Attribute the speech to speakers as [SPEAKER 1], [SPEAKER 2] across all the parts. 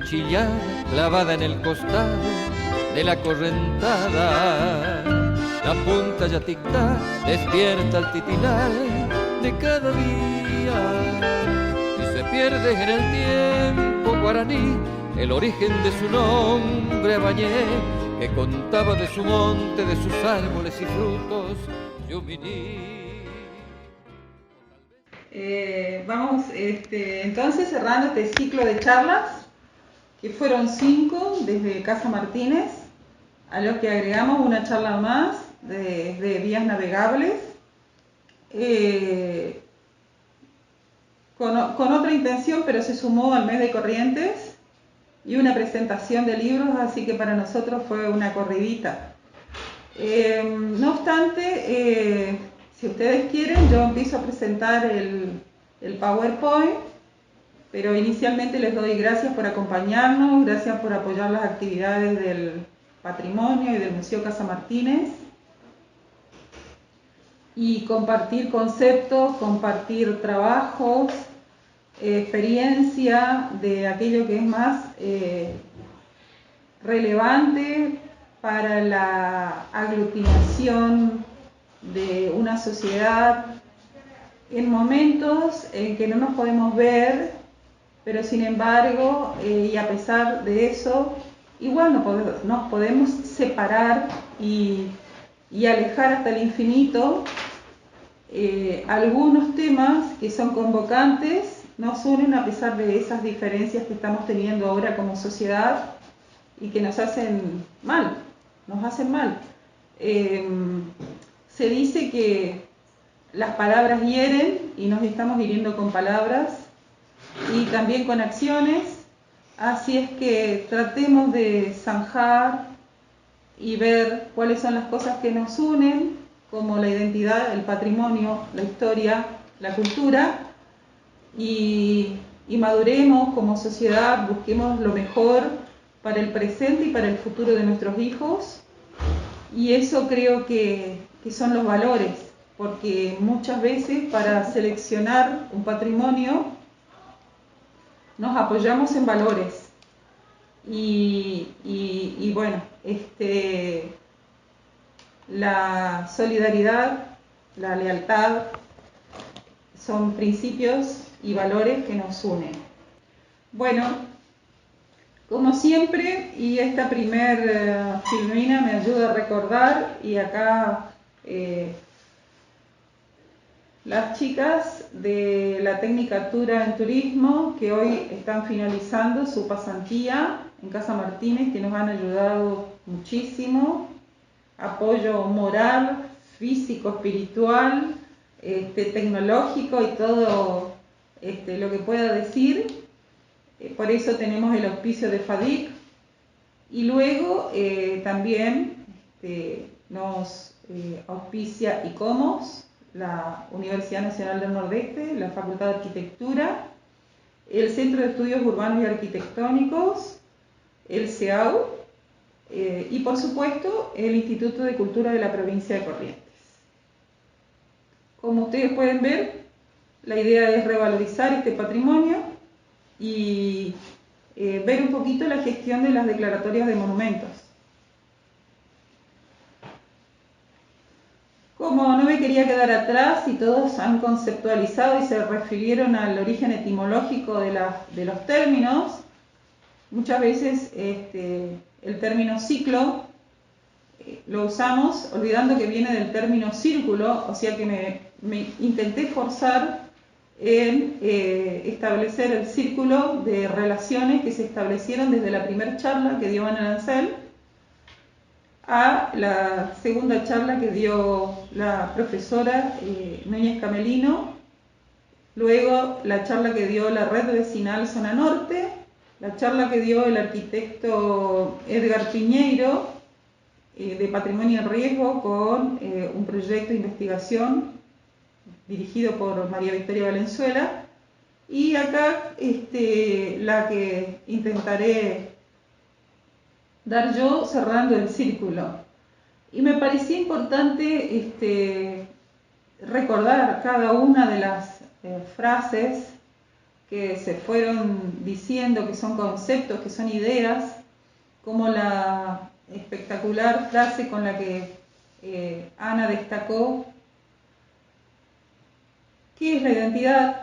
[SPEAKER 1] cuchillada clavada en el costado de la correntada. La punta ya tic-tac despierta al titilar de cada día y se pierde en el tiempo guaraní el origen de su nombre Bañé, que contaba de su monte, de sus árboles y frutos, Yuminí.
[SPEAKER 2] Vamos entonces cerrando este ciclo de charlas, que fueron 5 desde Casa Martínez, a los que agregamos una charla más de vías navegables, con otra intención, pero se sumó al mes de Corrientes, y una presentación de libros, así que para nosotros fue una corridita. No obstante, si ustedes quieren, yo empiezo a presentar el PowerPoint, pero inicialmente les doy gracias por acompañarnos, gracias por apoyar las actividades del Patrimonio y del Museo Casa Martínez, y compartir conceptos, compartir trabajos, experiencia de aquello que es más relevante para la aglutinación de una sociedad en momentos en que no nos podemos ver, pero sin embargo, y a pesar de eso, igual nos podemos separar y alejar hasta el infinito. Algunos temas que son convocantes nos unen a pesar de esas diferencias que estamos teniendo ahora como sociedad y que nos hacen mal. Se dice que las palabras hieren y nos estamos hiriendo con palabras y también con acciones, así es que tratemos de zanjar y ver cuáles son las cosas que nos unen, como la identidad, el patrimonio, la historia, la cultura, y maduremos como sociedad, busquemos lo mejor para el presente y para el futuro de nuestros hijos, y eso creo que son los valores, porque muchas veces para seleccionar un patrimonio nos apoyamos en valores, y bueno, la solidaridad, la lealtad, son principios y valores que nos unen. Bueno, como siempre, y esta primer filmina me ayuda a recordar, y acá las chicas de la Tecnicatura en Turismo, que hoy están finalizando su pasantía en Casa Martínez, que nos han ayudado muchísimo, apoyo moral, físico, espiritual, tecnológico y todo lo que pueda decir. Por eso tenemos el auspicio de FADIC, y luego también nos auspicia ICOMOS, la Universidad Nacional del Nordeste, la Facultad de Arquitectura, el Centro de Estudios Urbanos y Arquitectónicos, el CEAU, y por supuesto el Instituto de Cultura de la Provincia de Corrientes. Como ustedes pueden ver, la idea es revalorizar este patrimonio y ver un poquito la gestión de las declaratorias de monumentos. Como no me quería quedar atrás y todos han conceptualizado y se refirieron al origen etimológico de los términos, muchas veces el término ciclo lo usamos olvidando que viene del término círculo, o sea que me intenté forzar en establecer el círculo de relaciones que se establecieron desde la primera charla que dio Ana Lancel a la segunda charla que dio la profesora Núñez Camelino, luego la charla que dio la Red Vecinal Zona Norte, la charla que dio el arquitecto Edgar Piñeiro de Patrimonio en Riesgo con un proyecto de investigación dirigido por María Victoria Valenzuela, y acá la que intentaré dar yo cerrando el círculo. Y me parecía importante recordar cada una de las frases que se fueron diciendo que son conceptos, que son ideas, como la espectacular frase con la que Ana destacó, ¿qué es la identidad?,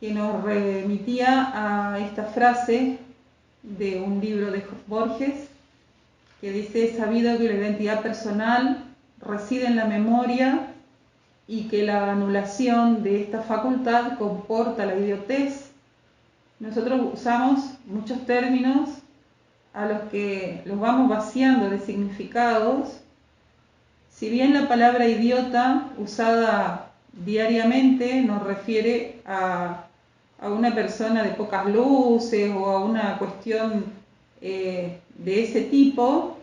[SPEAKER 2] que nos remitía a esta frase de un libro de Borges, que dice: "He sabido que la identidad personal reside en la memoria y que la anulación de esta facultad comporta la idiotez". Nosotros usamos muchos términos a los que los vamos vaciando de significados. Si bien la palabra idiota, usada diariamente, nos refiere a una persona de pocas luces o a una cuestión de ese tipo,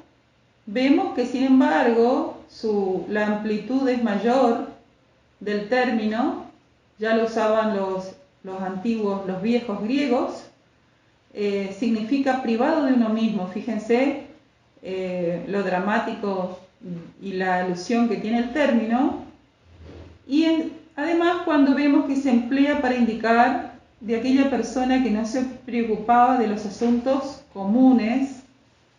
[SPEAKER 2] vemos que sin embargo la amplitud es mayor del término. Ya lo usaban los antiguos, los viejos griegos. Significa privado de uno mismo. Fíjense lo dramático y la alusión que tiene el término. Y además, cuando vemos que se emplea para indicar de aquella persona que no se preocupaba de los asuntos comunes,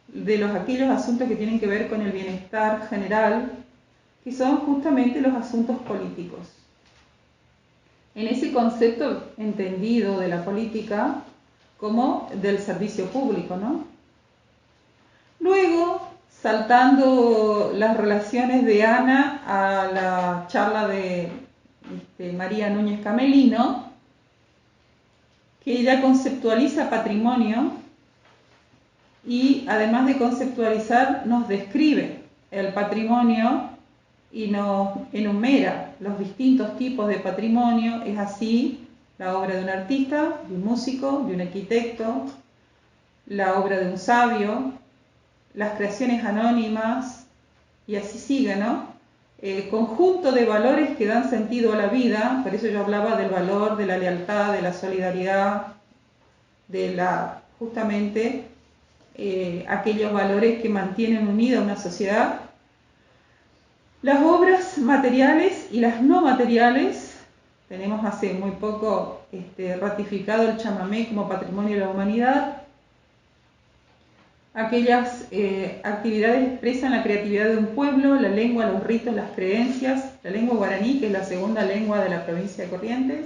[SPEAKER 2] de aquellos asuntos que tienen que ver con el bienestar general, que son justamente los asuntos políticos. En ese concepto entendido de la política como del servicio público, ¿no? Luego, saltando las relaciones de Ana a la charla de María Núñez Camelino, que ella conceptualiza patrimonio y además de conceptualizar nos describe el patrimonio y nos enumera los distintos tipos de patrimonio. Es así la obra de un artista, de un músico, de un arquitecto, la obra de un sabio, las creaciones anónimas, y así sigue, ¿no? Conjunto de valores que dan sentido a la vida. Por eso yo hablaba del valor de la lealtad, de la solidaridad, de justamente aquellos valores que mantienen unida una sociedad. Las obras materiales y las no materiales. Tenemos hace muy poco ratificado el chamamé como patrimonio de la humanidad. Aquellas actividades expresan la creatividad de un pueblo, la lengua, los ritos, las creencias, la lengua guaraní, que es la segunda lengua de la provincia de Corrientes,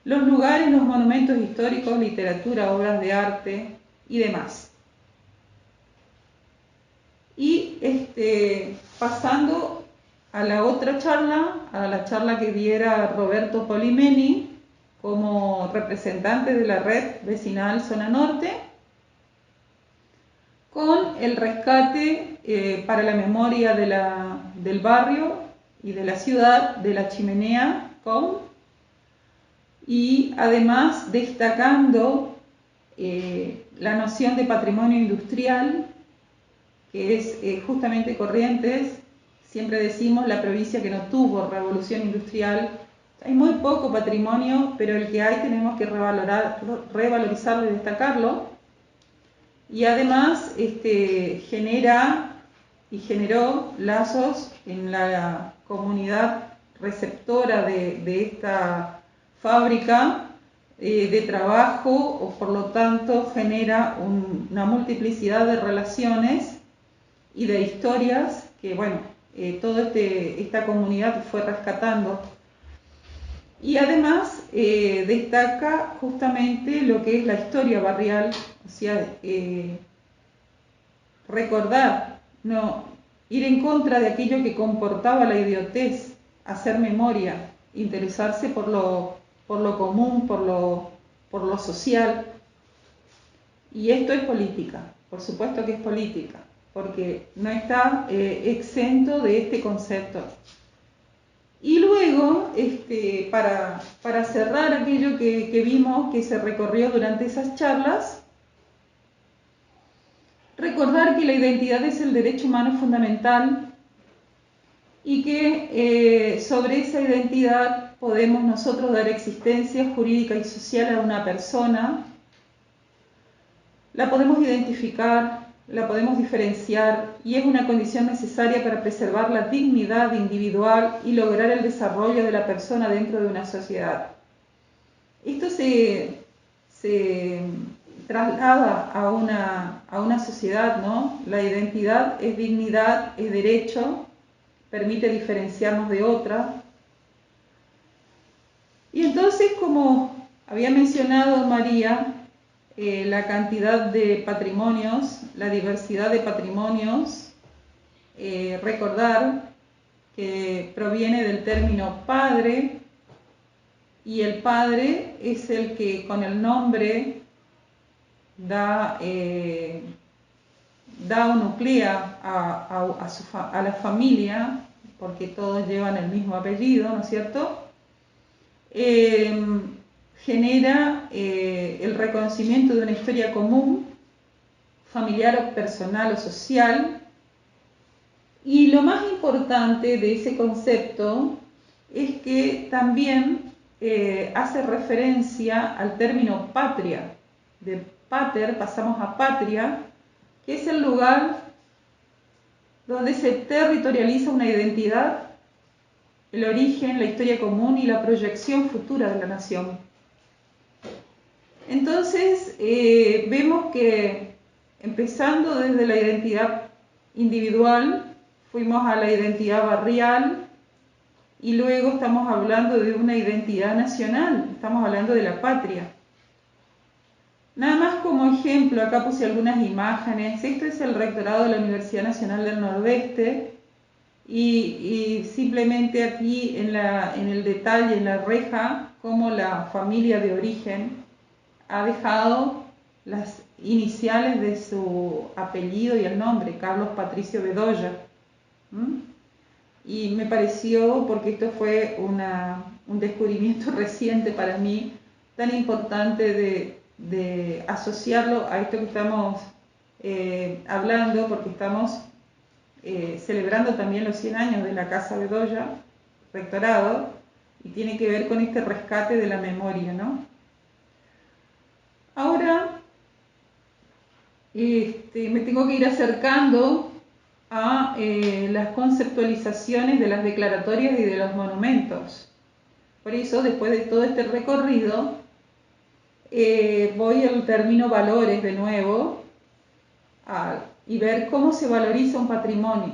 [SPEAKER 2] los lugares, los monumentos históricos, literatura, obras de arte y demás. Y pasando a la otra charla, a la charla que diera Roberto Polimeni como representante de la red vecinal Zona Norte, con el rescate para la memoria del barrio y de la ciudad de la chimenea COM, y además destacando la noción de patrimonio industrial, que es justamente Corrientes. Siempre decimos la provincia que no tuvo revolución industrial. Hay muy poco patrimonio, pero el que hay tenemos que revalorizarlo y destacarlo. Y además genera y generó lazos en la comunidad receptora de esta fábrica de trabajo, o por lo tanto genera una multiplicidad de relaciones y de historias que, bueno, toda esta comunidad fue rescatando. Y además destaca justamente lo que es la historia barrial, o sea, recordar, no ir en contra de aquello que comportaba la idiotez, hacer memoria, interesarse por lo común, por lo social. Y esto es política, por supuesto que es política, porque no está exento de este concepto. Y luego, para cerrar aquello que vimos que se recorrió durante esas charlas, recordar que la identidad es el derecho humano fundamental y que sobre esa identidad podemos nosotros dar existencia jurídica y social a una persona, la podemos identificar, la podemos diferenciar, y es una condición necesaria para preservar la dignidad individual y lograr el desarrollo de la persona dentro de una sociedad. Esto se traslada a una sociedad, ¿no? La identidad es dignidad, es derecho, permite diferenciarnos de otra. Y entonces, como había mencionado María, la cantidad de patrimonios, la diversidad de patrimonios, recordar que proviene del término padre, y el padre es el que con el nombre da o nuclea a la familia, porque todos llevan el mismo apellido, ¿no es cierto? Genera el reconocimiento de una historia común, familiar o personal o social, y lo más importante de ese concepto es que también hace referencia al término patria. De pater pasamos a patria, que es el lugar donde se territorializa una identidad, el origen, la historia común y la proyección futura de la nación. Entonces, vemos que empezando desde la identidad individual, fuimos a la identidad barrial, y luego estamos hablando de una identidad nacional, estamos hablando de la patria. Nada más como ejemplo, acá puse algunas imágenes. Esto es el rectorado de la Universidad Nacional del Nordeste, y simplemente aquí en el detalle, en la reja, como la familia de origen ha dejado las iniciales de su apellido y el nombre, Carlos Patricio Bedoya. Y me pareció, porque esto fue un descubrimiento reciente para mí, tan importante de asociarlo a esto que estamos hablando, porque estamos celebrando también los 100 años de la Casa Bedoya, rectorado, y tiene que ver con este rescate de la memoria, ¿no? Ahora me tengo que ir acercando a las conceptualizaciones de las declaratorias y de los monumentos. Por eso, después de todo este recorrido, voy al término valores de nuevo y ver cómo se valoriza un patrimonio.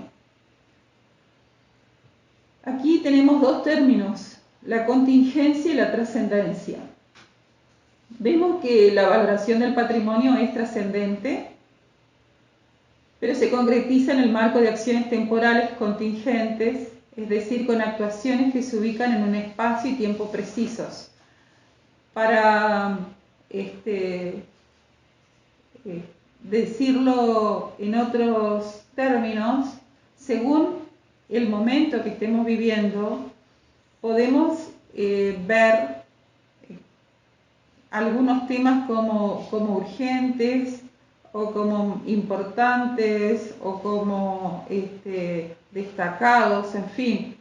[SPEAKER 2] Aquí tenemos dos términos, la contingencia y la trascendencia. Vemos que la valoración del patrimonio es trascendente, pero se concretiza en el marco de acciones temporales contingentes, es decir, con actuaciones que se ubican en un espacio y tiempo precisos. Para decirlo en otros términos, según el momento que estemos viviendo, podemos ver algunos temas como urgentes, o como importantes, o como destacados, en fin.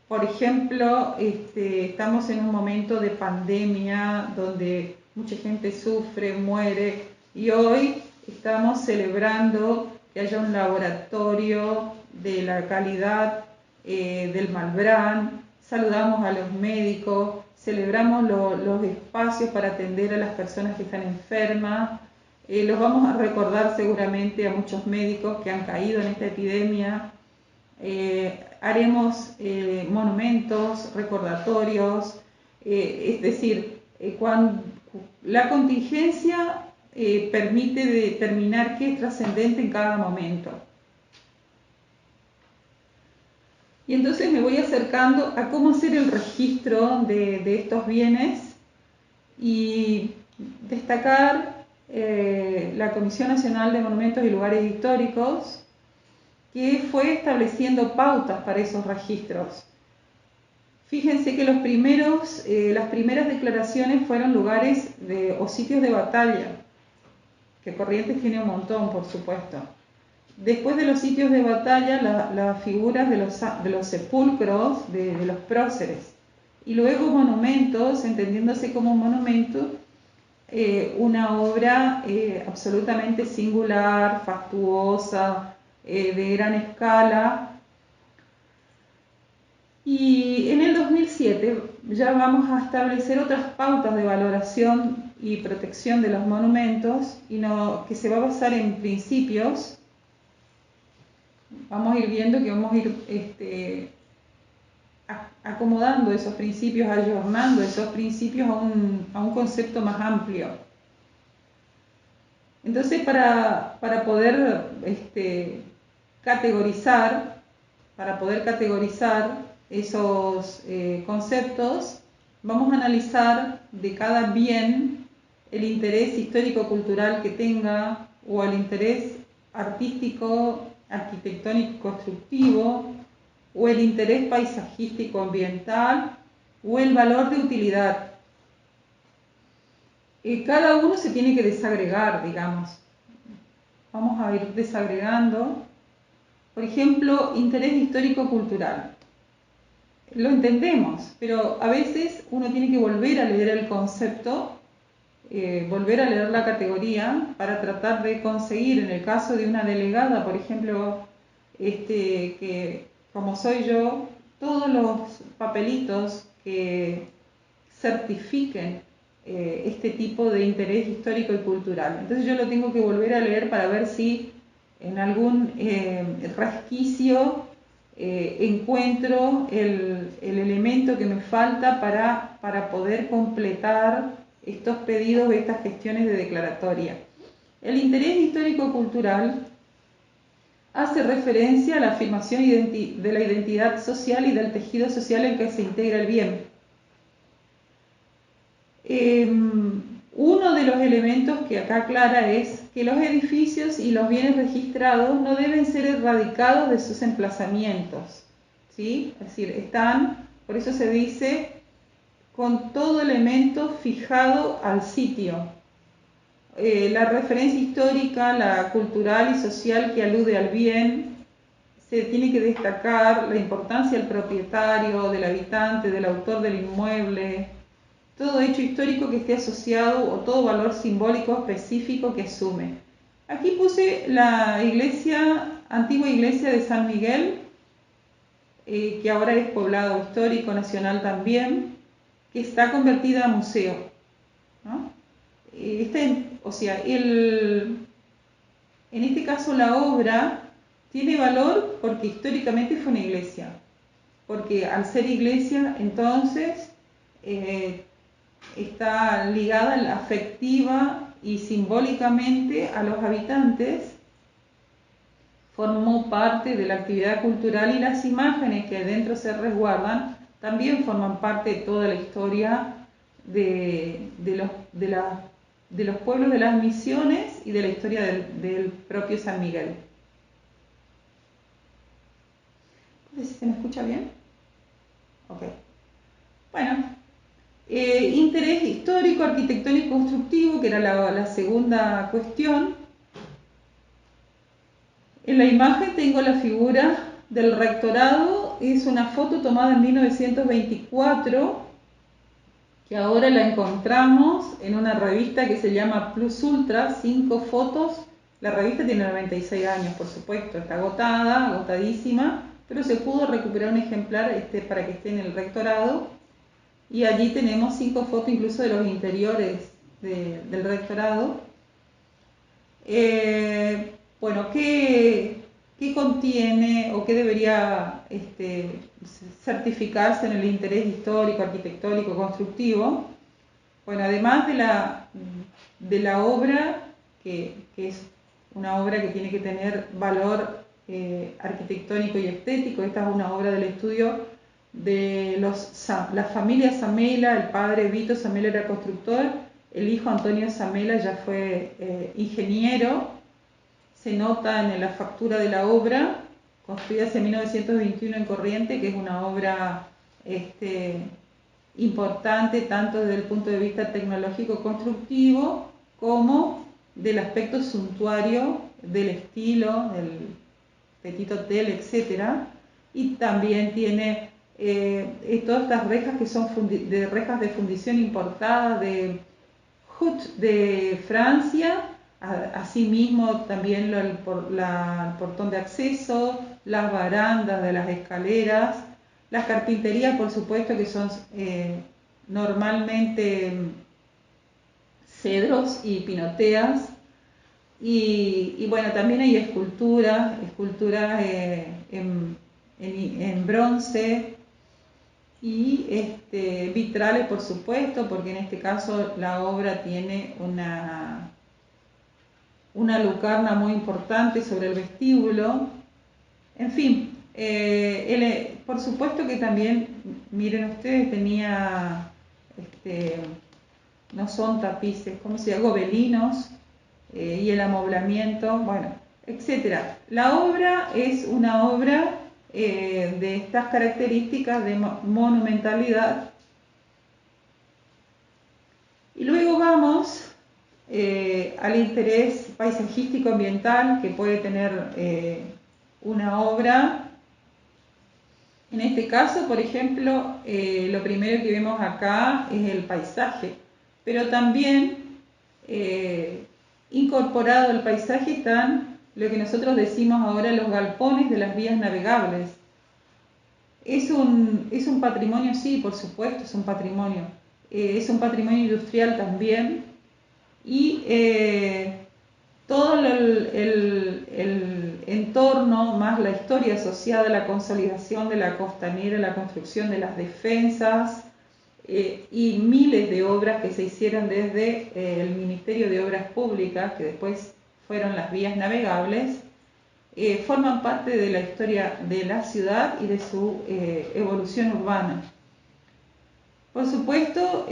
[SPEAKER 2] Por ejemplo, estamos en un momento de pandemia donde mucha gente sufre, muere, y hoy estamos celebrando que haya un laboratorio de la calidad del Malbrán. Saludamos a los médicos, celebramos los espacios para atender a las personas que están enfermas. Los vamos a recordar seguramente a muchos médicos que han caído en esta epidemia. Haremos monumentos, recordatorios, es decir, cuando la contingencia permite determinar qué es trascendente en cada momento. Y entonces me voy acercando a cómo hacer el registro de estos bienes y destacar la Comisión Nacional de Monumentos y Lugares Históricos, que fue estableciendo pautas para esos registros. Fíjense que las primeras declaraciones fueron lugares o sitios de batalla, que Corrientes tiene un montón, por supuesto. Después de los sitios de batalla, las figuras de los sepulcros de los próceres. Y luego monumentos, entendiéndose como un monumento, una obra absolutamente singular, fastuosa, de gran escala. Y en el 2007 ya vamos a establecer otras pautas de valoración y protección de los monumentos, que se va a basar en principios. Vamos a ir viendo que vamos a ir acomodando esos principios, ayornando esos principios a un concepto más amplio. Entonces, para poder categorizar esos conceptos, vamos a analizar de cada bien el interés histórico-cultural que tenga, o el interés artístico, arquitectónico, constructivo, o el interés paisajístico, ambiental, o el valor de utilidad. Cada uno se tiene que desagregar, digamos. Vamos a ir desagregando. Por ejemplo, interés histórico-cultural. Lo entendemos, pero a veces uno tiene que volver a leer el concepto, volver a leer la categoría para tratar de conseguir, en el caso de una delegada, por ejemplo, que como soy yo, todos los papelitos que certifiquen este tipo de interés histórico y cultural. Entonces yo lo tengo que volver a leer para ver si en algún resquicio encuentro el elemento que me falta para poder completar estos pedidos, estas gestiones de declaratoria. El interés histórico-cultural hace referencia a la afirmación de la identidad social y del tejido social en que se integra el bien. Uno de los elementos que acá aclara es que los edificios y los bienes registrados no deben ser erradicados de sus emplazamientos, ¿sí? Es decir, están, por eso se dice, con todo elemento fijado al sitio. La referencia histórica, la cultural y social que alude al bien, se tiene que destacar la importancia del propietario, del habitante, del autor del inmueble, todo hecho histórico que esté asociado o todo valor simbólico específico que asume. Aquí puse la antigua iglesia de San Miguel, que ahora es poblado histórico nacional también, que está convertida a museo, ¿no? En este caso la obra tiene valor porque históricamente fue una iglesia, porque al ser iglesia entonces está ligada afectiva y simbólicamente a los habitantes, formó parte de la actividad cultural y las imágenes que adentro se resguardan también forman parte de toda la historia de los pueblos de las misiones y de la historia del propio San Miguel. No sé si se me escucha bien. Ok. Bueno, interés histórico, arquitectónico y constructivo, que era la segunda cuestión. En la imagen tengo la figura del rectorado, es una foto tomada en 1924, que ahora la encontramos en una revista que se llama Plus Ultra, 5 fotos. La revista tiene 96 años, por supuesto, está agotada, agotadísima, pero se pudo recuperar un ejemplar para que esté en el rectorado. Y allí tenemos 5 fotos incluso de los interiores del rectorado. Bueno, ¿qué contiene o qué debería certificarse en el interés histórico, arquitectónico, constructivo? Bueno, además de la obra, que es una obra que tiene que tener valor arquitectónico y estético, esta es una obra del estudio de la familia Zamela. El padre Vito Zamela era constructor, el hijo Antonio Zamela ya fue ingeniero. Se nota en la factura de la obra, construida hacia 1921 en Corrientes, que es una obra importante tanto desde el punto de vista tecnológico constructivo como del aspecto suntuario, del estilo, del petit hotel, etc. Y también tiene todas estas rejas que son rejas de fundición importadas de Hut de Francia. Asimismo también el portón de acceso, las barandas de las escaleras, Las carpinterías, por supuesto, que son normalmente cedros y pinoteas. Y bueno, también hay esculturas en bronce y vitrales, por supuesto, porque en este caso la obra tiene una lucarna muy importante sobre el vestíbulo. En fin, por supuesto que también, miren ustedes, tenía, no son tapices, ¿cómo se llama? Gobelinos, y el amoblamiento, bueno, etcétera. La obra es una obra de estas características de monumentalidad. Y luego vamos al interés paisajístico ambiental que puede tener una obra. En este caso, por ejemplo, lo primero que vemos acá es el paisaje, pero también incorporado al paisaje están lo que nosotros decimos ahora los galpones de las vías navegables. Es un patrimonio, sí, por supuesto, es un patrimonio industrial también, y todo el entorno, más la historia asociada a la consolidación de la costanera, la construcción de las defensas y miles de obras que se hicieron desde el Ministerio de Obras Públicas, que después fueron las vías navegables, forman parte de la historia de la ciudad y de su evolución urbana. Por supuesto,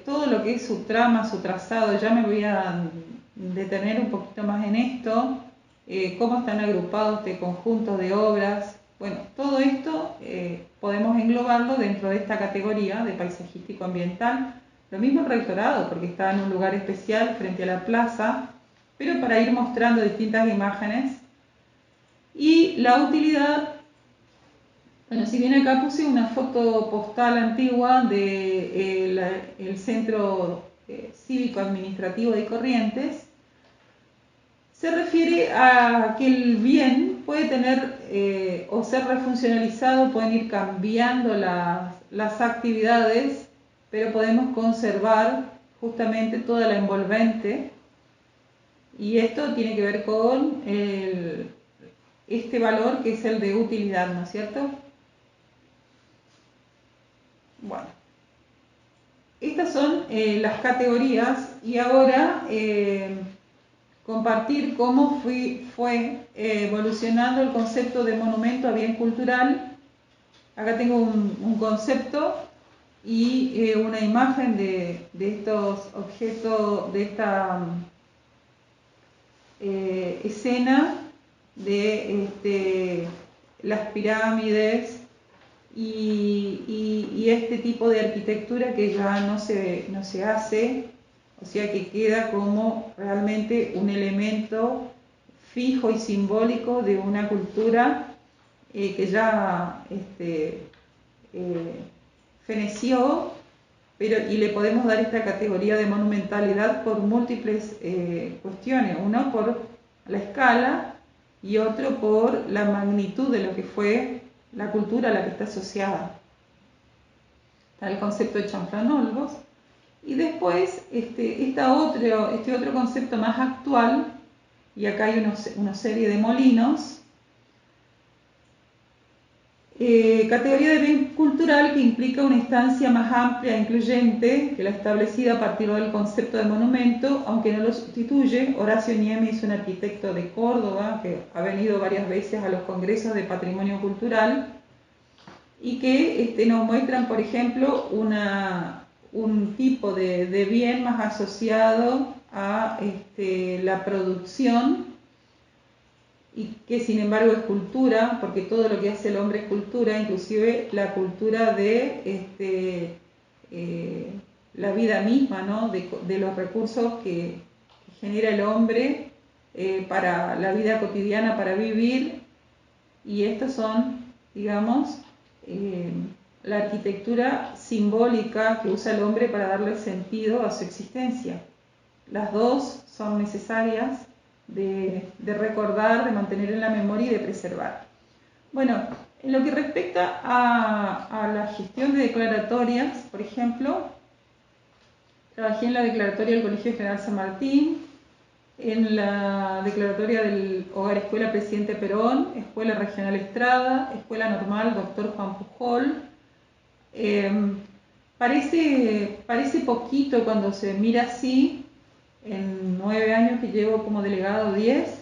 [SPEAKER 2] todo lo que es su trama, su trazado, ya me voy a detener un poquito más en esto, cómo están agrupados este conjunto de obras. Bueno, todo esto podemos englobarlo dentro de esta categoría de paisajístico ambiental. Lo mismo el rectorado, porque está en un lugar especial frente a la plaza, pero para ir mostrando distintas imágenes. Y la utilidad, bueno, si bien acá puse una foto postal antigua del Centro Cívico Administrativo de Corrientes, se refiere a que el bien puede tener o ser refuncionalizado, pueden ir cambiando las actividades, pero podemos conservar justamente toda la envolvente, y esto tiene que ver con este valor que es el de utilidad, ¿no es cierto? Bueno, estas son las categorías, y ahora compartir cómo fue evolucionando el concepto de monumento a bien cultural. Acá tengo un concepto y una imagen de estos objetos, de esta escena de las pirámides y este tipo de arquitectura que ya no se hace, o sea que queda como realmente un elemento fijo y simbólico de una cultura que ya feneció, y le podemos dar esta categoría de monumentalidad por múltiples cuestiones. Uno por la escala y otro por la magnitud de lo que fue la cultura a la que está asociada. Está el concepto de chanfranolvos. Y después este otro concepto más actual, y acá hay una serie de molinos, categoría de bien cultural que implica una instancia más amplia e incluyente que la establecida a partir del concepto de monumento, aunque no lo sustituye. Horacio Niemi es un arquitecto de Córdoba que ha venido varias veces a los congresos de patrimonio cultural y que nos muestran, por ejemplo, un tipo de bien más asociado a la producción, y que sin embargo es cultura, porque todo lo que hace el hombre es cultura, inclusive la cultura de la vida misma, ¿no? de los recursos que genera el hombre para la vida cotidiana, para vivir. Y estos son, digamos, la arquitectura simbólica que usa el hombre para darle sentido a su existencia. Las dos son necesarias de recordar, de mantener en la memoria y de preservar. Bueno, En lo que respecta a la gestión de declaratorias, por ejemplo, trabajé en la declaratoria del Colegio General San Martín, en la declaratoria del Hogar Escuela Presidente Perón, Escuela Regional Estrada, Escuela Normal Dr. Juan Pujol. Parece poquito cuando se mira así, en 9 años que llevo como delegado, 10,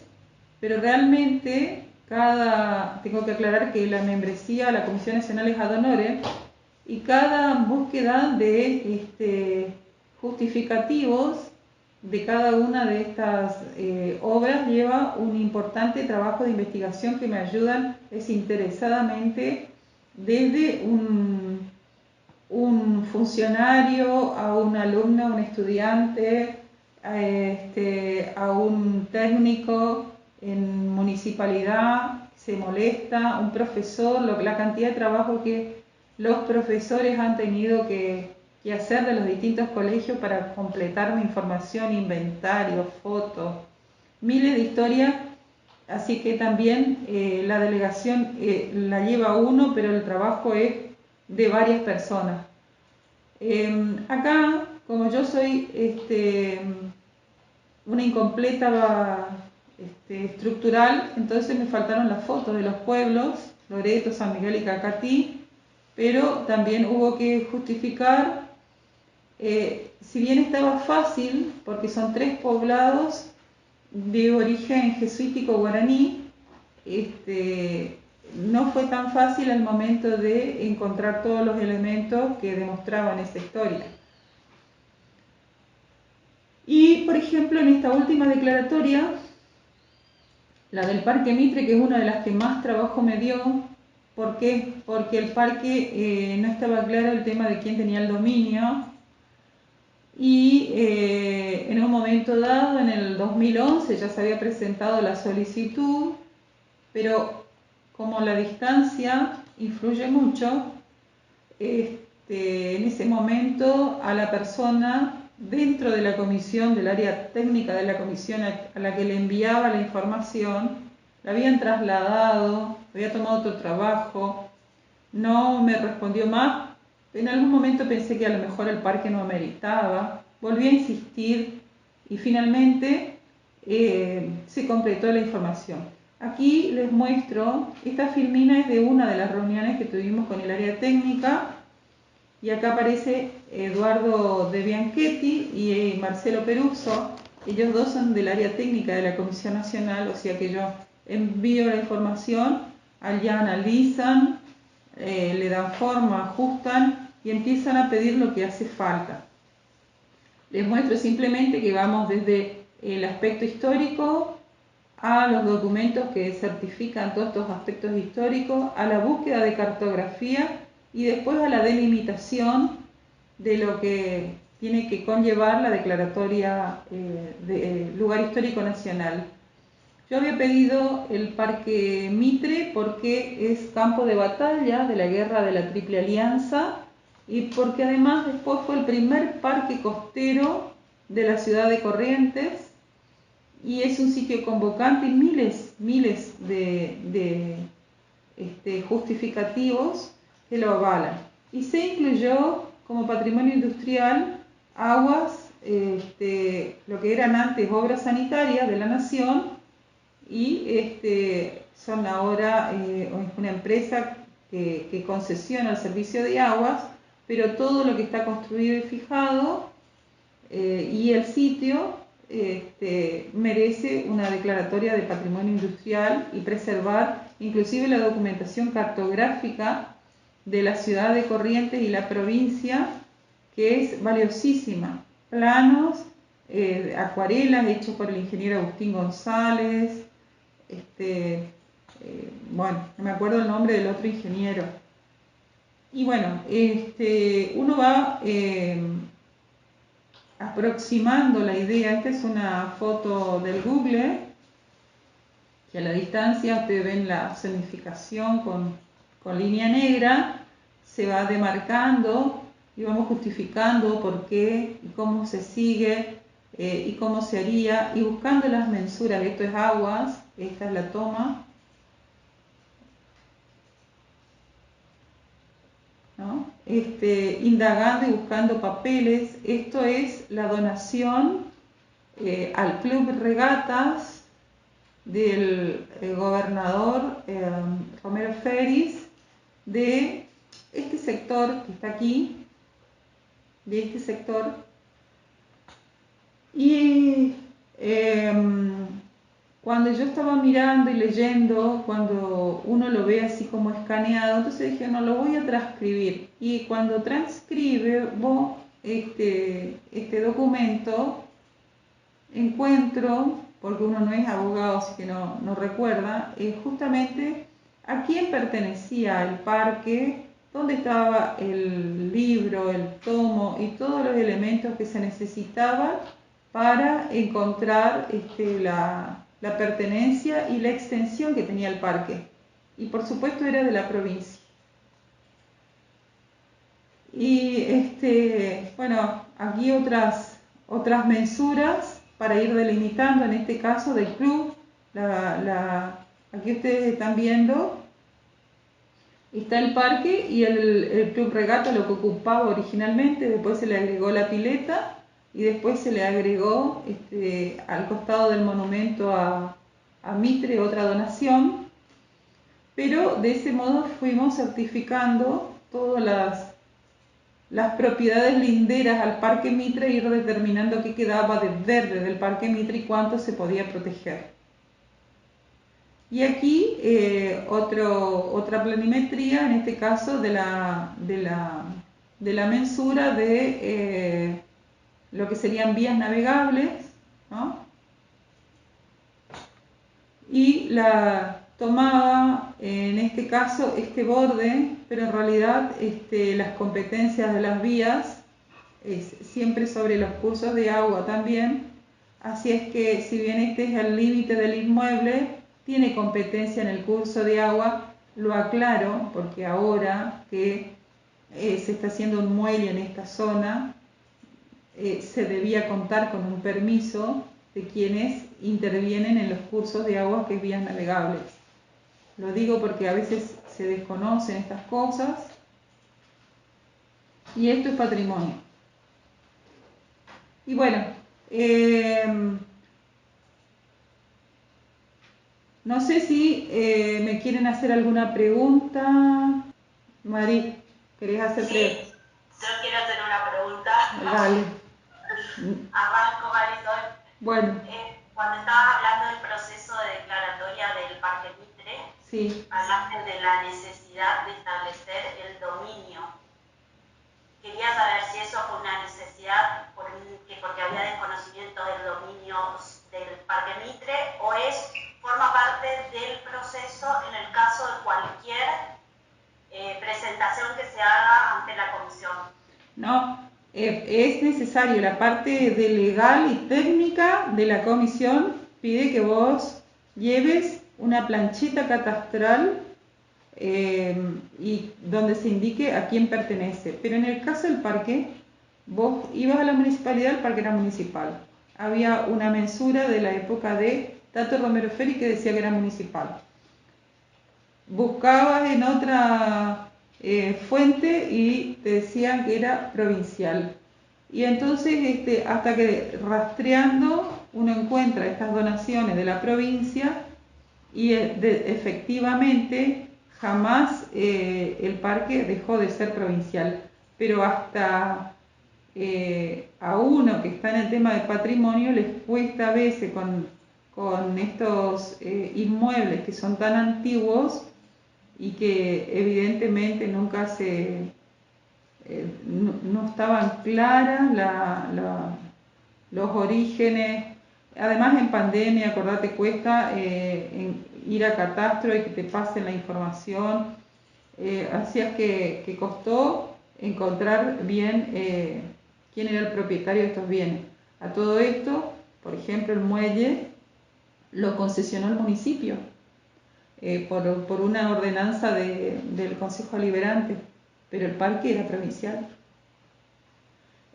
[SPEAKER 2] pero realmente tengo que aclarar que la membresía, la Comisión Nacional es ad honorem, y cada búsqueda de justificativos de cada una de estas obras lleva un importante trabajo de investigación que me ayudan desinteresadamente desde un funcionario a un alumno, a un estudiante, a un técnico en municipalidad, se molesta, un profesor, la cantidad de trabajo que los profesores han tenido que hacer de los distintos colegios para completar mi información, inventario, fotos, miles de historias, así que también la delegación la lleva uno, pero el trabajo es de varias personas. Acá, como yo soy una incompleta estructural, entonces me faltaron las fotos de los pueblos, Loreto, San Miguel y Cacatí, pero también hubo que justificar, si bien estaba fácil, porque son 3 poblados de origen jesuítico guaraní, no fue tan fácil al momento de encontrar todos los elementos que demostraban esa historia. Y, por ejemplo, en esta última declaratoria, la del Parque Mitre, que es una de las que más trabajo me dio. ¿Por qué? Porque el parque no estaba claro el tema de quién tenía el dominio, y en un momento dado, en el 2011, ya se había presentado la solicitud, pero como la distancia influye mucho, en ese momento a la persona dentro de la comisión, del área técnica de la comisión a la que le enviaba la información, la habían trasladado, había tomado otro trabajo, no me respondió más. En algún momento pensé que a lo mejor el parque no ameritaba, volví a insistir y finalmente se completó la información. Aquí les muestro, esta filmina es de una de las reuniones que tuvimos con el área técnica, y acá aparece Eduardo de Bianchetti y Marcelo Peruzzo. Ellos dos son del área técnica de la Comisión Nacional, o sea que yo envío la información, allá analizan, le dan forma, ajustan y empiezan a pedir lo que hace falta. Les muestro simplemente que vamos desde el aspecto histórico a los documentos que certifican todos estos aspectos históricos, a la búsqueda de cartografía y después a la delimitación de lo que tiene que conllevar la declaratoria de lugar histórico nacional. Yo había pedido el Parque Mitre porque es campo de batalla de la guerra de la Triple Alianza, y porque además después fue el primer parque costero de la ciudad de Corrientes, y es un sitio convocante y miles de justificativos que lo avalan. Y se incluyó como patrimonio industrial aguas, lo que eran antes obras sanitarias de la nación, y son ahora una empresa que concesiona el servicio de aguas, pero todo lo que está construido y fijado y el sitio merece una declaratoria de patrimonio industrial, y preservar inclusive la documentación cartográfica de la ciudad de Corrientes y la provincia, que es valiosísima. Planos, acuarelas hechos por el ingeniero Agustín González, bueno, no me acuerdo el nombre del otro ingeniero. Y bueno, uno va aproximando la idea. Esta es una foto del Google, que a la distancia ustedes ven la zonificación con línea negra, se va demarcando y vamos justificando por qué y cómo se sigue y cómo se haría, y buscando las mensuras. Esto es aguas, esta es la toma. ¿no? Indagando y buscando papeles. Esto es la donación al Club Regatas del gobernador Romero Feris de este sector que está aquí, de este sector. Y cuando yo estaba mirando y leyendo, cuando uno lo ve así como escaneado, entonces dije, no, lo voy a transcribir. Y cuando transcribo este documento, encuentro, porque uno no es abogado, así que no recuerda, justamente a quién pertenecía el parque, dónde estaba el libro, el tomo y todos los elementos que se necesitaban para encontrar la pertenencia y la extensión que tenía el parque. Y por supuesto era de la provincia. Y bueno, aquí otras mensuras para ir delimitando, en este caso del club. Aquí ustedes están viendo, está el parque y el club regata, lo que ocupaba originalmente, después se le agregó la pileta y después se le agregó al costado del monumento a Mitre otra donación, pero de ese modo fuimos certificando todas las propiedades linderas al Parque Mitre e ir determinando qué quedaba de verde del Parque Mitre y cuánto se podía proteger. Y aquí otra planimetría, en este caso de la mensura de lo que serían vías navegables, ¿no? Y la tomaba, en este caso, este borde, pero en realidad las competencias de las vías siempre sobre los cursos de agua también. Así es que si bien este es el límite del inmueble, tiene competencia en el curso de agua. Lo aclaro porque ahora que se está haciendo un muelle en esta zona, se debía contar con un permiso de quienes intervienen en los cursos de agua, que es vías navegables. Lo digo porque a veces se desconocen estas cosas y esto es patrimonio. Y bueno, no sé si me quieren hacer alguna pregunta. Mari, ¿querés hacer preguntas?
[SPEAKER 3] Sí, yo quiero hacer una pregunta.
[SPEAKER 2] Dale.
[SPEAKER 3] Arranco, Marisol.
[SPEAKER 2] Bueno.
[SPEAKER 3] Cuando estabas hablando del proceso de declaratoria del Parque Mitre,
[SPEAKER 2] sí,
[SPEAKER 3] hablaste de la necesidad de establecer el dominio. Quería saber si eso fue una necesidad porque había desconocimiento del dominio del Parque Mitre, o forma parte del proceso en el caso de cualquier presentación que se haga ante la comisión.
[SPEAKER 2] No, es necesario. La parte de legal y técnica de la comisión pide que vos lleves una planchita catastral y donde se indique a quién pertenece. Pero en el caso del parque, vos ibas a la municipalidad, el parque era municipal. Había una mensura de la época de Tato Romero Feris que decía que era municipal. Buscabas en otra fuente y te decían que era provincial. Y entonces hasta que rastreando uno encuentra estas donaciones de la provincia y efectivamente jamás el parque dejó de ser provincial, pero hasta a uno que está en el tema de patrimonio les cuesta a veces con estos inmuebles que son tan antiguos y que evidentemente nunca no estaban claras los orígenes. Además en pandemia, acordate, cuesta ir a catastro y que te pasen la información. Así es que costó encontrar bien quién era el propietario de estos bienes. A todo esto, por ejemplo, el muelle lo concesionó el municipio por una ordenanza del Consejo Deliberante, pero el parque era provincial.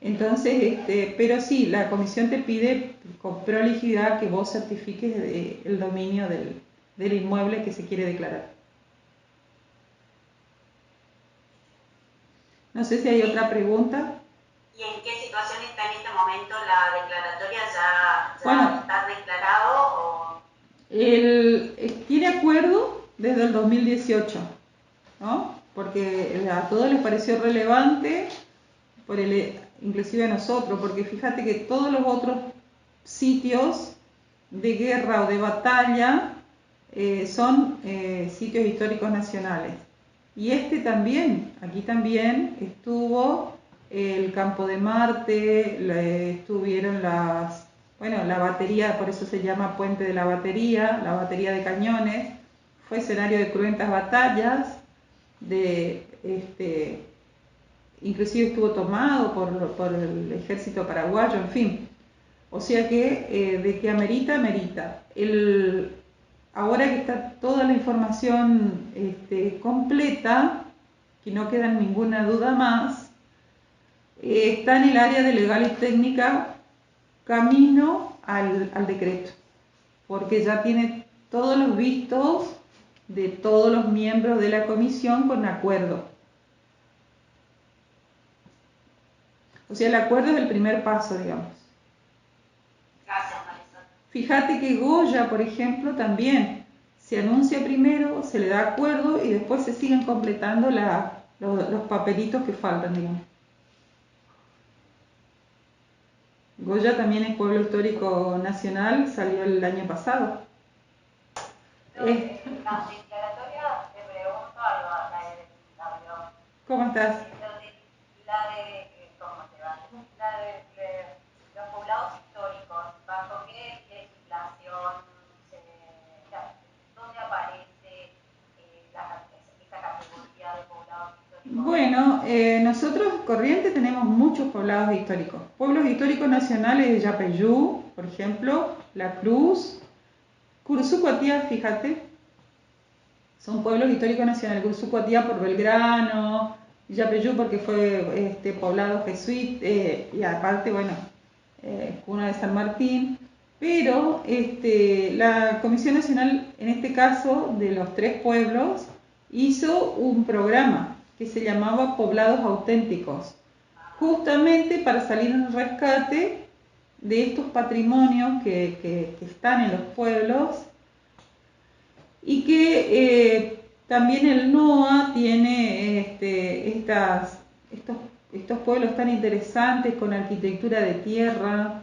[SPEAKER 2] Entonces, pero sí, la comisión te pide con prolijidad que vos certifiques el dominio del inmueble que se quiere declarar. No sé si hay otra pregunta.
[SPEAKER 3] ¿Y en qué situación está en este momento la declaratoria? ¿Ya
[SPEAKER 2] Bueno,
[SPEAKER 3] está declarado o...?
[SPEAKER 2] Tiene acuerdo desde el 2018, ¿no? Porque a todos les pareció relevante, inclusive a nosotros, porque fíjate que todos los otros sitios de guerra o de batalla son sitios históricos nacionales. Y este también, aquí también estuvo el Campo de Marte, estuvieron la batería, por eso se llama Puente de la batería de cañones, fue escenario de cruentas batallas, inclusive estuvo tomado por el ejército paraguayo, en fin. O sea que de que amerita, amerita. Ahora que está toda la información completa, que no queda ninguna duda más, está en el área de legal y técnica camino al decreto, porque ya tiene todos los vistos de todos los miembros de la comisión con acuerdo. O sea, el acuerdo es el primer paso, digamos.
[SPEAKER 3] Gracias, Marisol.
[SPEAKER 2] Fíjate que Goya, por ejemplo, también se anuncia primero, se le da acuerdo y después se siguen completando los papelitos que faltan, digamos. Goya también es pueblo histórico nacional, salió el año pasado.
[SPEAKER 4] La declaratoria, te pregunto algo,
[SPEAKER 2] ¿Cómo estás?
[SPEAKER 4] ¿Cómo te va? La de los poblados históricos, ¿bajo qué legislación, dónde aparece esa categoría de poblados históricos?
[SPEAKER 2] Bueno, nosotros Corrientes tenemos muchos poblados históricos. Pueblos históricos nacionales de Yapeyú, por ejemplo, La Cruz, Cursucuatía, fíjate, son pueblos históricos nacionales. Cursucuatía por Belgrano, Yapeyú porque fue poblado jesuita, y aparte, bueno, cuna de San Martín. Pero la Comisión Nacional, en este caso, de los 3 pueblos, hizo un programa que se llamaba Poblados Auténticos, justamente para salir en rescate de estos patrimonios que están en los pueblos, y que también el NOA tiene estos pueblos tan interesantes con arquitectura de tierra,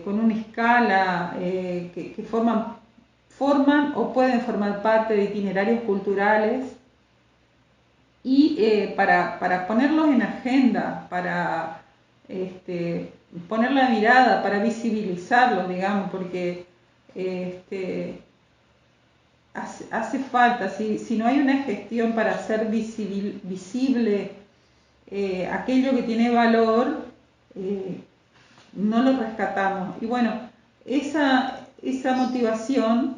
[SPEAKER 2] con una escala que forman o pueden formar parte de itinerarios culturales, y para ponerlos en agenda, para poner la mirada, para visibilizarlos, digamos, porque hace falta, si no hay una gestión para hacer visible aquello que tiene valor, no lo rescatamos. Y bueno, esa motivación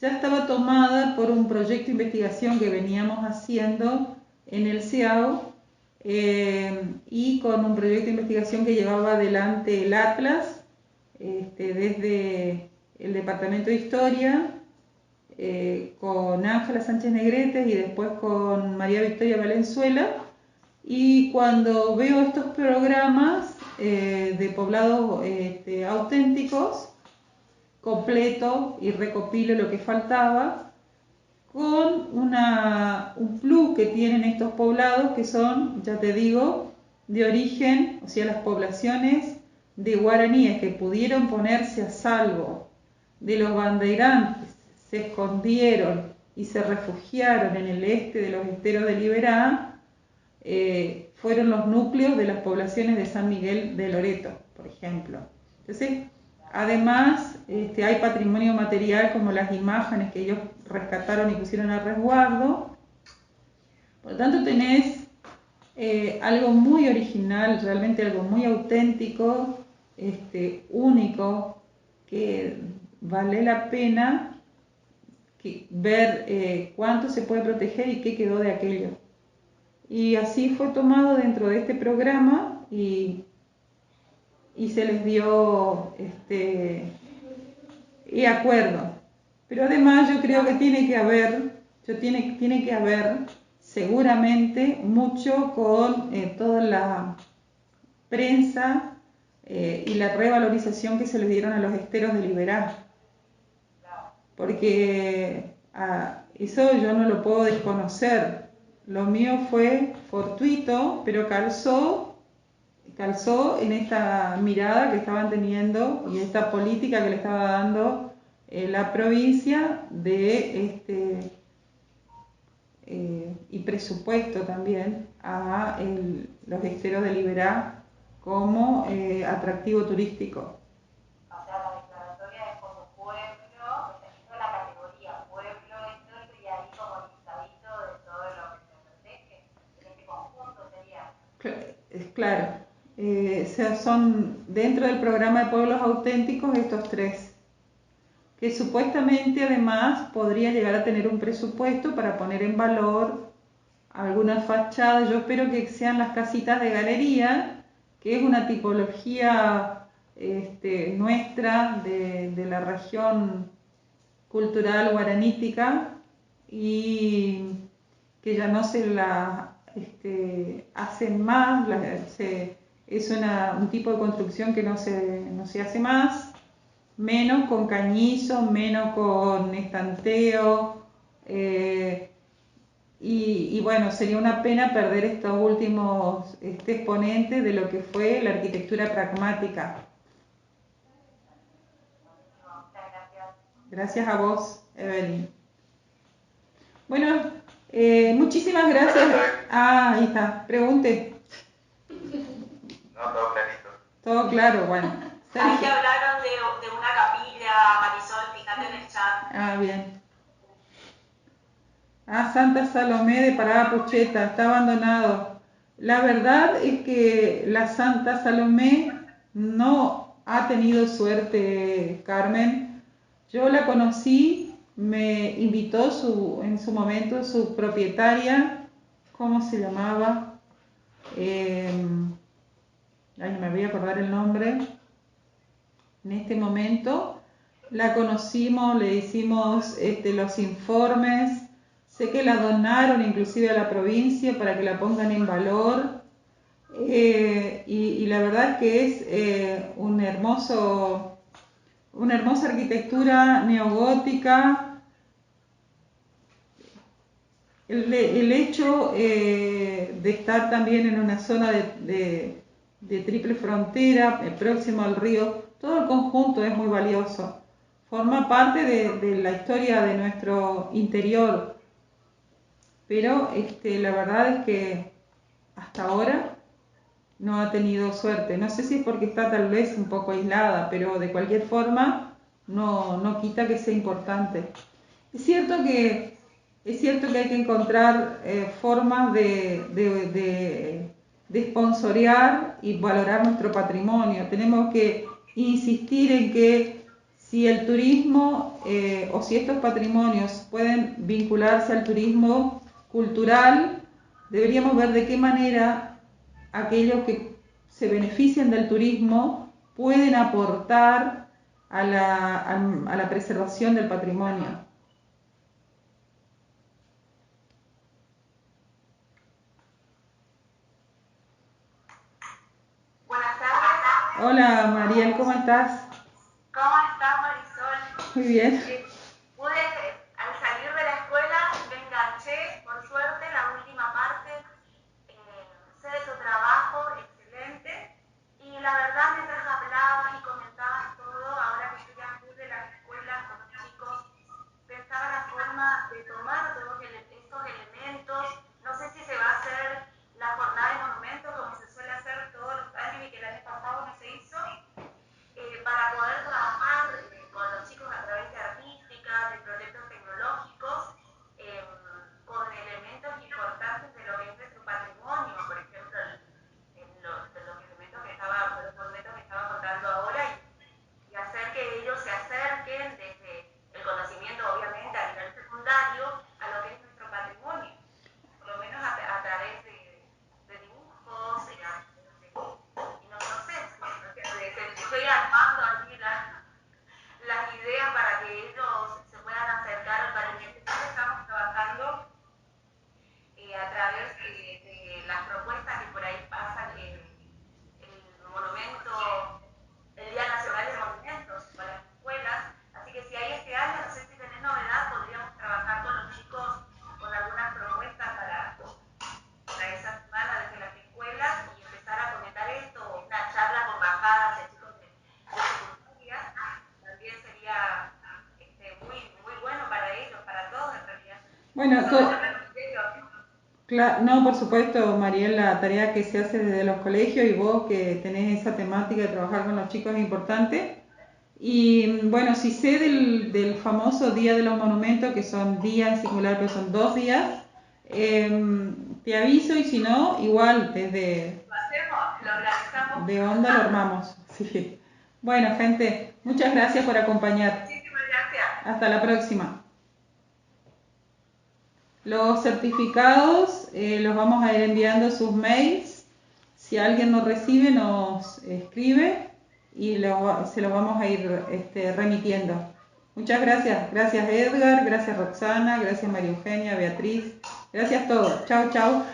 [SPEAKER 2] ya estaba tomada por un proyecto de investigación que veníamos haciendo en el CIAU, y con un proyecto de investigación que llevaba adelante el Atlas, desde el Departamento de Historia, con Ángela Sánchez Negretes y después con María Victoria Valenzuela. Y cuando veo estos programas de poblados auténticos, completo y recopilo lo que faltaba, con un plus que tienen estos poblados, que son, ya te digo, de origen, o sea, las poblaciones de guaraníes que pudieron ponerse a salvo de los bandeirantes, se escondieron y se refugiaron en el este de los esteros de Liberá, fueron los núcleos de las poblaciones de San Miguel de Loreto, por ejemplo. Entonces, además, hay patrimonio material como las imágenes que ellos rescataron y pusieron a resguardo. Por lo tanto, tenés algo muy original, realmente algo muy auténtico, único, que vale la pena ver cuánto se puede proteger y qué quedó de aquello. Y así fue tomado dentro de este programa y se les dio acuerdo. Pero además yo creo que tiene que haber seguramente mucho con toda la prensa y la revalorización que se le dieron a los esteros de Liberá. Porque eso yo no lo puedo desconocer. Lo mío fue fortuito, pero calzó en esta mirada que estaban teniendo y esta política que le estaba dando la provincia de y presupuesto también a los esteros de Liberá como atractivo turístico.
[SPEAKER 4] O sea, la declaratoria es como pueblo, hizo la categoría pueblo histórico y ahí como listadito de todo lo que se protege. En este conjunto sería.
[SPEAKER 2] Claro. O sea, son dentro del programa de pueblos auténticos estos tres, que supuestamente además podría llegar a tener un presupuesto para poner en valor algunas fachadas. Yo espero que sean las casitas de galería, que es una tipología nuestra de la región cultural guaranítica y que ya no se la hacen más, es un tipo de construcción que no se hace más, menos con cañizo, menos con estanteo, y bueno, sería una pena perder estos últimos exponentes de lo que fue la arquitectura pragmática. Gracias a vos, Evelyn. Bueno, muchísimas gracias. Ahí está, pregunte.
[SPEAKER 5] No, todo clarito.
[SPEAKER 2] Todo claro, bueno.
[SPEAKER 3] Ahí te hablaron de una capilla, Marisol, fíjate en el chat.
[SPEAKER 2] Bien. Santa Salomé de Parada Pucheta, está abandonado. La verdad es que la Santa Salomé no ha tenido suerte, Carmen. Yo la conocí, me invitó en su momento su propietaria, ¿cómo se llamaba? No me voy a acordar el nombre. En este momento la conocimos, le hicimos los informes. Sé que la donaron inclusive a la provincia para que la pongan en valor y la verdad es que es una hermosa arquitectura neogótica. El hecho de estar también en una zona de triple frontera, próximo al río, todo el conjunto es muy valioso. Forma parte de la historia de nuestro interior. Pero la verdad es que hasta ahora no ha tenido suerte. No sé si es porque está tal vez un poco aislada, pero de cualquier forma no quita que sea importante. Es cierto que hay que encontrar formas de sponsorear y valorar nuestro patrimonio. Tenemos que insistir en que si el turismo o si estos patrimonios pueden vincularse al turismo cultural, deberíamos ver de qué manera aquellos que se benefician del turismo pueden aportar a la preservación del patrimonio.
[SPEAKER 3] Buenas tardes.
[SPEAKER 2] Hola Mariel, ¿cómo estás?
[SPEAKER 3] ¿Cómo estás, Marisol?
[SPEAKER 2] Muy bien.
[SPEAKER 3] Al salir de la escuela, me enganché, por suerte, la última parte. Sé de tu trabajo, excelente. Y la verdad, mientras hablabas y comentabas todo, ahora que yo ya fui de las escuelas con los chicos, pensaba la forma de tomar todos estos elementos. No sé si se va a hacer la jornada de monumentos como se suele hacer todos los años y que el año pasado no se hizo, para poder trabajar con los chicos a través de artística, de proyectos tecnológicos, con elementos importantes de lo que es nuestro patrimonio, por ejemplo, los monumentos que estaba contando ahora, y hacer que ellos se acerquen desde el conocimiento, obviamente, a nivel secundario, a lo que es nuestro patrimonio
[SPEAKER 2] Bueno,
[SPEAKER 4] ¿Todo lo colegio?
[SPEAKER 2] no, por supuesto, Mariel, la tarea que se hace desde los colegios y vos que tenés esa temática de trabajar con los chicos es importante. Y bueno, si sé del famoso Día de los Monumentos, que son días en singular, pero son 2 días, te aviso y si no, igual desde
[SPEAKER 4] Lo hacemos, lo organizamos.
[SPEAKER 2] de onda lo armamos. Sí. Bueno, gente, muchas gracias por acompañar.
[SPEAKER 4] Muchísimas gracias.
[SPEAKER 2] Hasta la próxima. Los certificados los vamos a ir enviando a sus mails. Si alguien nos recibe, nos escribe y se los vamos a ir remitiendo. Muchas gracias. Gracias Edgar, gracias Roxana, gracias María Eugenia, Beatriz. Gracias a todos. Chao, chao.